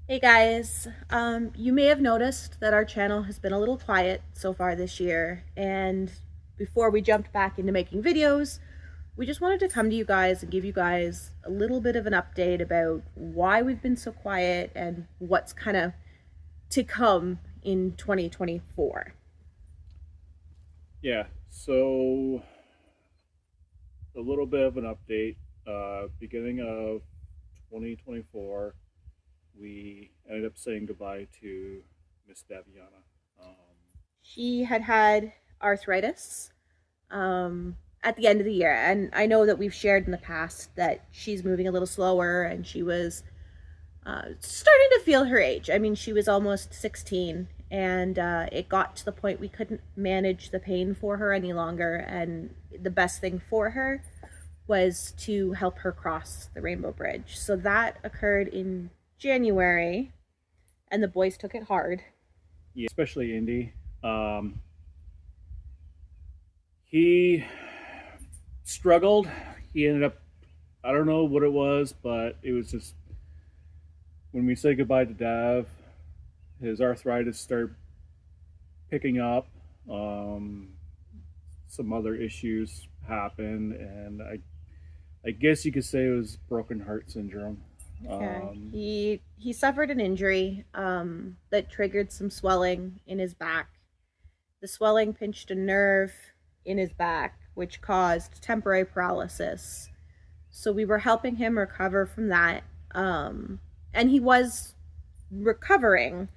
Hey guys, you may have noticed that our channel has been a little quiet so far this year, and before we jumped back into making videos, we just wanted to come to you guys and give you guys a little bit of an update about why we've been so quiet and what's kind of to come in 2024. Yeah, so a little bit of an update. Beginning of 2024, we ended up saying goodbye to Miss Daviana. She had arthritis at the end of the year, and I know that we've shared in the past that she's moving a little slower and she was starting to feel her age. I mean, she was almost 16, and it got to the point we couldn't manage the pain for her any longer. And the best thing for her was to help her cross the Rainbow Bridge. So that occurred in January, and the boys took it hard. Yeah, especially Indy. Um, he struggled. He ended up, I don't know what it was, but it was just when we said goodbye to Dav, his arthritis started picking up. Um, some other issues happened, and I guess you could say it was broken heart syndrome. Yeah, Um, he suffered an injury that triggered some swelling in his back. The swelling pinched a nerve in his back, which caused temporary paralysis. So we were helping him recover from that. And he was recovering,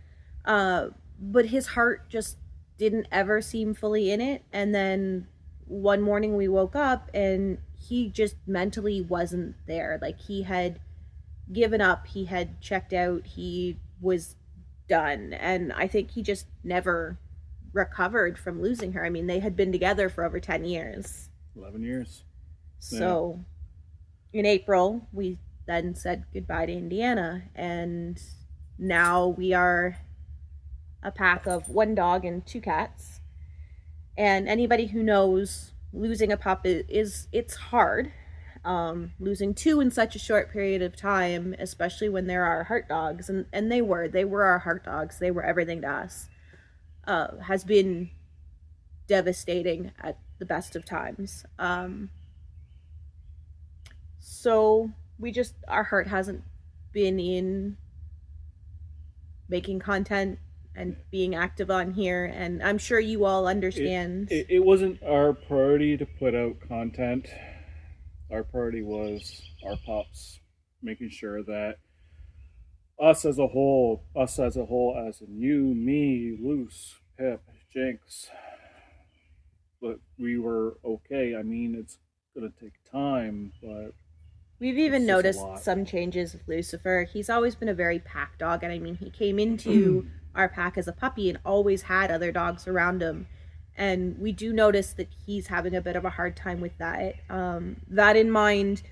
uh, but his heart just didn't ever seem fully in it. And then one morning we woke up and he just mentally wasn't there. Like he had given up, he had checked out, he was done. And I think he just never recovered from losing her. I mean, they had been together for over 10 years. 11 years. Yeah. So in April, we then said goodbye to Indiana, and now we are a pack of one dog and two cats. And anybody who knows losing a pup is it's hard. Losing two in such a short period of time, especially when there are heart dogs, and they were our heart dogs. They were everything to us. Has been devastating at the best of times. So we just our heart hasn't been in making content and being active on here, and I'm sure you all it, understand. it wasn't our priority to put out content. Our priority was our pups, making sure that us as a whole, as in you, me, Luce, Pip, Jinx, but we were okay. I mean, it's gonna take time, but We've even it's just a noticed lot. some changes with Lucifer. He's always been a very pack dog, and I mean, he came into our pack as a puppy and always had other dogs around him. And we do notice that he's having a bit of a hard time with that. That in mind,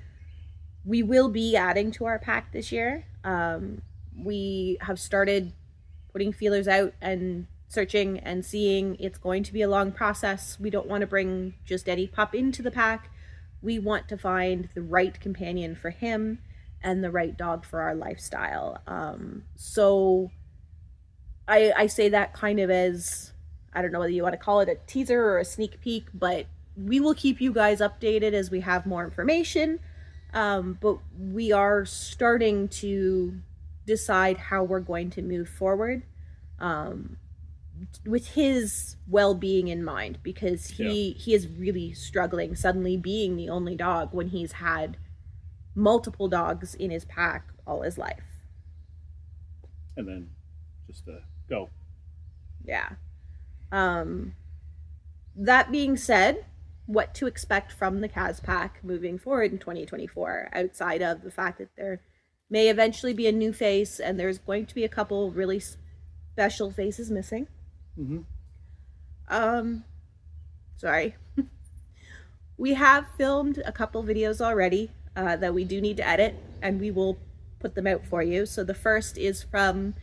we will be adding to our pack this year. We have started putting feelers out and searching and seeing. It's going to be a long process. We don't want to bring just any pup into the pack. We want to find the right companion for him and the right dog for our lifestyle. So I say that kind of as, I don't know whether you want to call it a teaser or a sneak peek, but we will keep you guys updated as we have more information. But we are starting to decide how we're going to move forward, um, with his well-being in mind, because Yeah, he is really struggling suddenly being the only dog when he's had multiple dogs in his pack all his life. and then just go. Yeah. Um, that being said, what to expect from the Kas Pack moving forward in 2024, outside of the fact that there may eventually be a new face and there's going to be a couple really special faces missing. Mm-hmm. Um, Sorry. We have filmed a couple videos already that we do need to edit, and we will put them out for you. So the first is from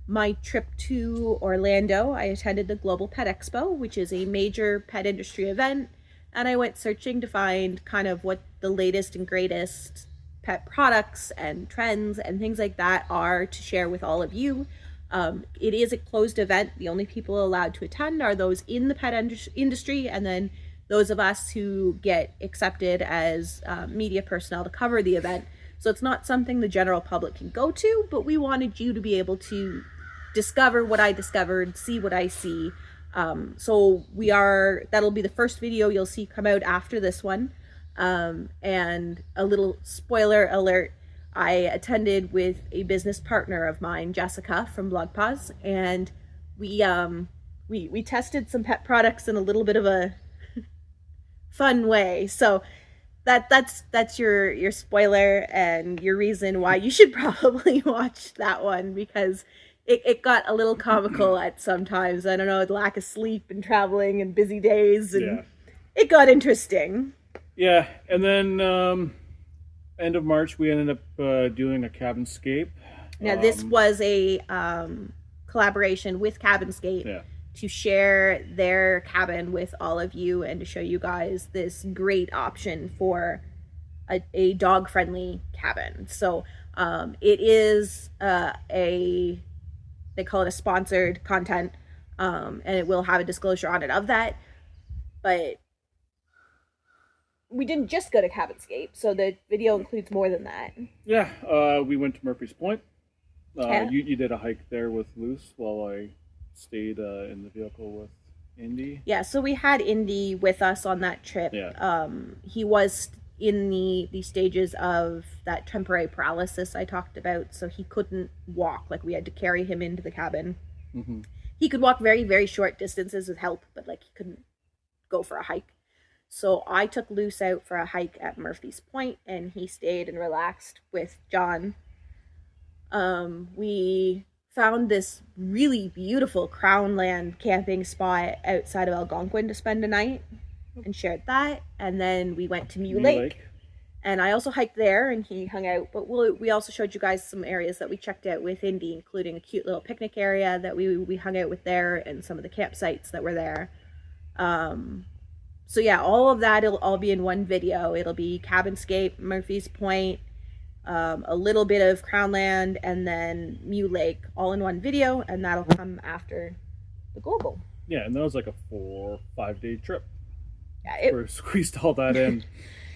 my trip to Orlando. I attended the Global Pet Expo, which is a major pet industry event, and I went searching to find kind of what the latest and greatest pet products and trends and things like that are to share with all of you. It is a closed event. The only people allowed to attend are those in the pet industry, and then those of us who get accepted as media personnel to cover the event. So it's not something the general public can go to, but we wanted you to be able to discover what I discovered, see what I see. So that'll be the first video you'll see come out after this one. And a little spoiler alert, I attended with a business partner of mine, Jessica from Blog Pause, and we tested some pet products in a little bit of a fun way. So that's your spoiler and your reason why you should probably watch that one, because it got a little comical at some times. I don't know, the lack of sleep and traveling and busy days, and it got interesting. Yeah, and then end of March we ended up doing a Cabinscape. Now this was a collaboration with Cabinscape to share their cabin with all of you and to show you guys this great option for a dog-friendly cabin. So it is they call it a sponsored content, and it will have a disclosure on it of that. But we didn't just go to Cabinscape, so the video includes more than that. Yeah, we went to Murphy's Point. You did a hike there with Luce while I stayed in the vehicle with Indy. Yeah, so we had Indy with us on that trip. Yeah. He was in the stages of that temporary paralysis I talked about, so he couldn't walk. Like, we had to carry him into the cabin. Mm-hmm. He could walk very, very short distances with help, but like he couldn't go for a hike. So I took Luce out for a hike at Murphy's Point, and he stayed and relaxed with John. We found this really beautiful Crownland camping spot outside of Algonquin to spend a night and shared that. And then we went to Mew Lake. And I also hiked there, and he hung out. But we also showed you guys some areas that we checked out with Indy, including a cute little picnic area that we hung out with there, and some of the campsites that were there. So yeah, all of that, it'll all be in one video. It'll be Cabinscape, Murphy's Point, a little bit of Crownland, and then Mew Lake, all in one video, and that'll come after the Global. Yeah, and that was like a 4 or 5 day trip. Yeah, we squeezed all that in.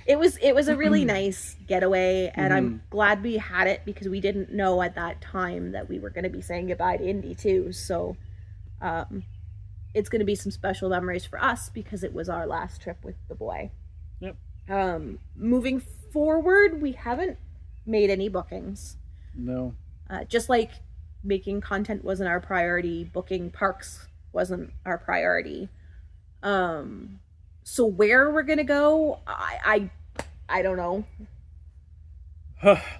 It was a really nice getaway, and I'm glad we had it, because we didn't know at that time that we were going to be saying goodbye to Indy too. So it's going to be some special memories for us, because it was our last trip with the boy. Yep. Moving forward, we haven't made any bookings. No. Just like making content wasn't our priority, booking parks wasn't our priority. So where we're gonna go, I don't know.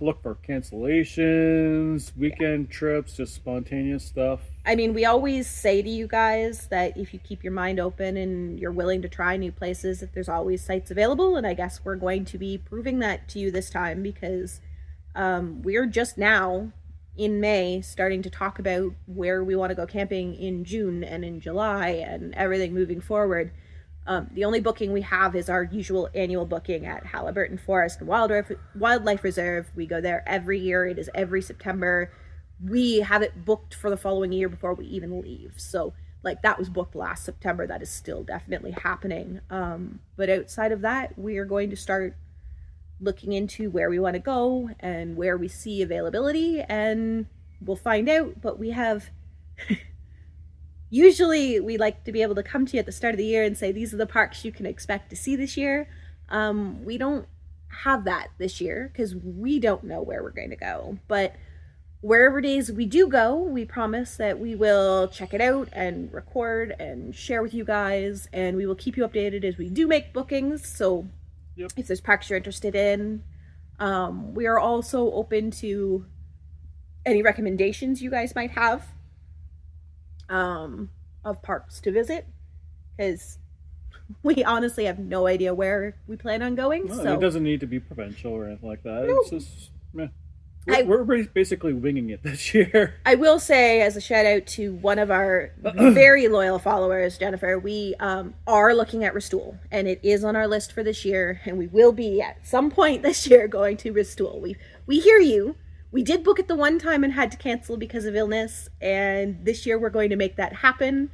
Look for cancellations, weekend trips, just spontaneous stuff. I mean, we always say to you guys that if you keep your mind open and you're willing to try new places, that there's always sites available, and I guess we're going to be proving that to you this time, because we're just now in May starting to talk about where we want to go camping in June and in July and everything moving forward. The only booking we have is our usual annual booking at Halliburton Forest and Wildlife Reserve. We go there every year. It is every September. We have it booked for the following year before we even leave. So, like, that was booked last September. That is still definitely happening. But outside of that, we are going to start looking into where we want to go and where we see availability, and we'll find out. But we have... Usually we like to be able to come to you at the start of the year and say, these are the parks you can expect to see this year. We don't have that this year because we don't know where we're going to go. But wherever it is we do go, we promise that we will check it out and record and share with you guys. And we will keep you updated as we do make bookings. So if there's parks you're interested in, we are also open to any recommendations you guys might have. Of parks to visit, because we honestly have no idea where we plan on going. No, so it doesn't need to be provincial or anything like that. No. It's just We're basically winging it this year. I will say, as a shout out to one of our very loyal followers, Jennifer, we are looking at Restool, and it is on our list for this year, and we will be at some point this year going to Restool. We hear you. We did book it the one time and had to cancel because of illness, and this year we're going to make that happen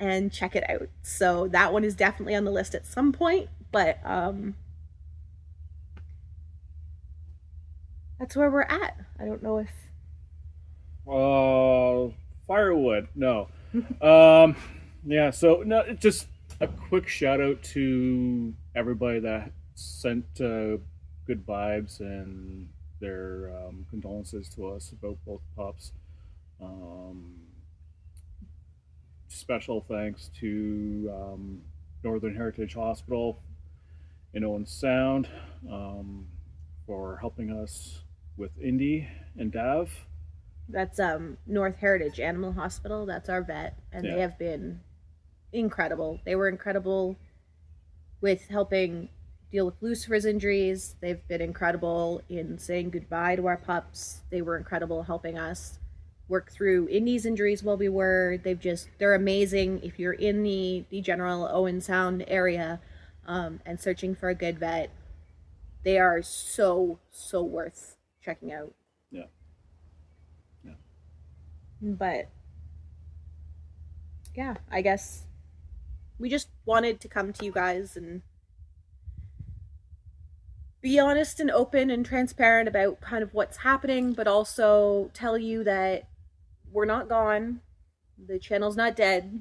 and check it out. So that one is definitely on the list at some point, but that's where we're at. I don't know if Firewood. No. Yeah. So no, just a quick shout out to everybody that sent good vibes and their condolences to us about both pups. Special thanks to Northern Heritage Hospital in Owen Sound for helping us with Indy and Dav. that's North Heritage Animal Hospital. That's our vet, and Yeah. they have been incredible. They were incredible with helping deal with Lucifer's injuries. They've been incredible in saying goodbye to our pups. They were incredible helping us work through Indy's injuries while we were. They're amazing. If you're in the general Owen Sound area and searching for a good vet, they are so worth checking out. Yeah. Yeah. But yeah, I guess we just wanted to come to you guys and be honest and open and transparent about kind of what's happening, but also tell you that we're not gone. The channel's not dead.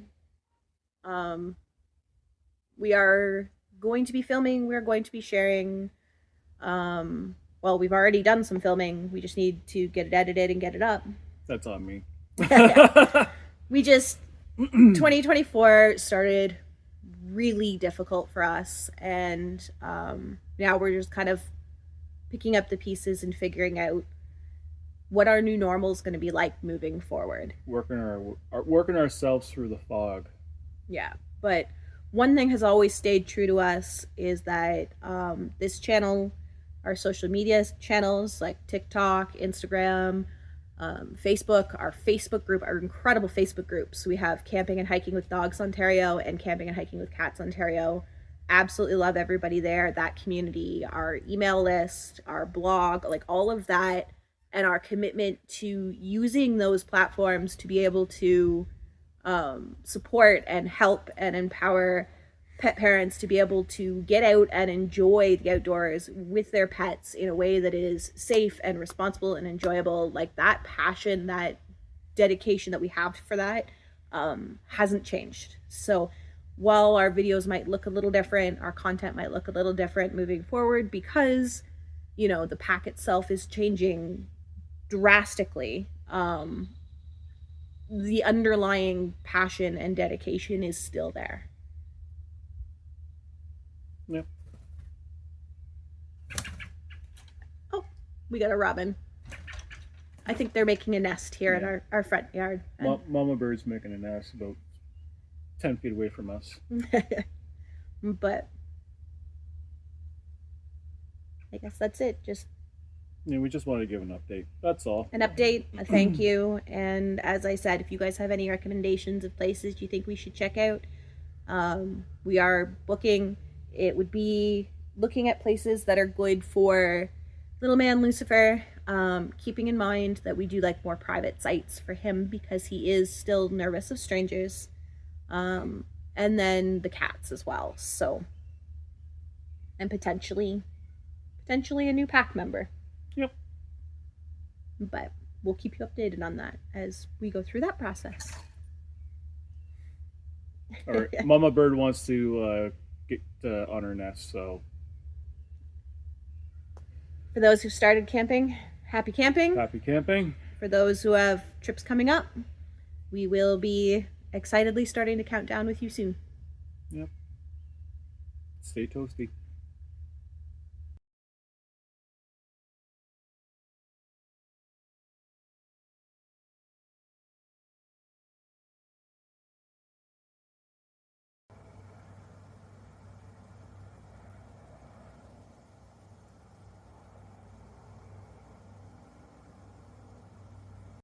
We are going to be filming. We're going to be sharing. Well, we've already done some filming. We just need to get it edited and get it up. That's on me. We just 2024 started really difficult for us, and now we're just kind of picking up the pieces and figuring out what our new normal is going to be like moving forward. Working ourselves through the fog. Yeah, but one thing has always stayed true to us is that this channel, our social media channels like TikTok, Instagram, Facebook, our Facebook group, our incredible Facebook groups. We have Camping and Hiking with Dogs Ontario and Camping and Hiking with Cats Ontario. Absolutely love everybody there, that community, our email list, our blog, like all of that, and our commitment to using those platforms to be able to support and help and empower pet parents to be able to get out and enjoy the outdoors with their pets in a way that is safe and responsible and enjoyable. Like that passion, that dedication that we have for that hasn't changed. So while our videos might look a little different, our content might look a little different moving forward because, you know, the pack itself is changing drastically. The underlying passion and dedication is still there. Yep. Oh, we got a robin. I think they're making a nest here in our front yard. Mama bird's making a nest about 10 feet away from us. But I guess that's it. Just we just wanted to give an update. That's all. An update, a thank you. And as I said, if you guys have any recommendations of places you think we should check out, we are booking. It would be looking at places that are good for little man Lucifer, keeping in mind that we do like more private sites for him because he is still nervous of strangers, and then the cats as well. So, and potentially a new pack member. Yep. But we'll keep you updated on that as we go through that process. All right. Mama bird wants to get on her nest, so for those who started camping, happy camping. Happy camping. For those who have trips coming up, we will be excitedly starting to count down with you soon. Yep. Stay toasty.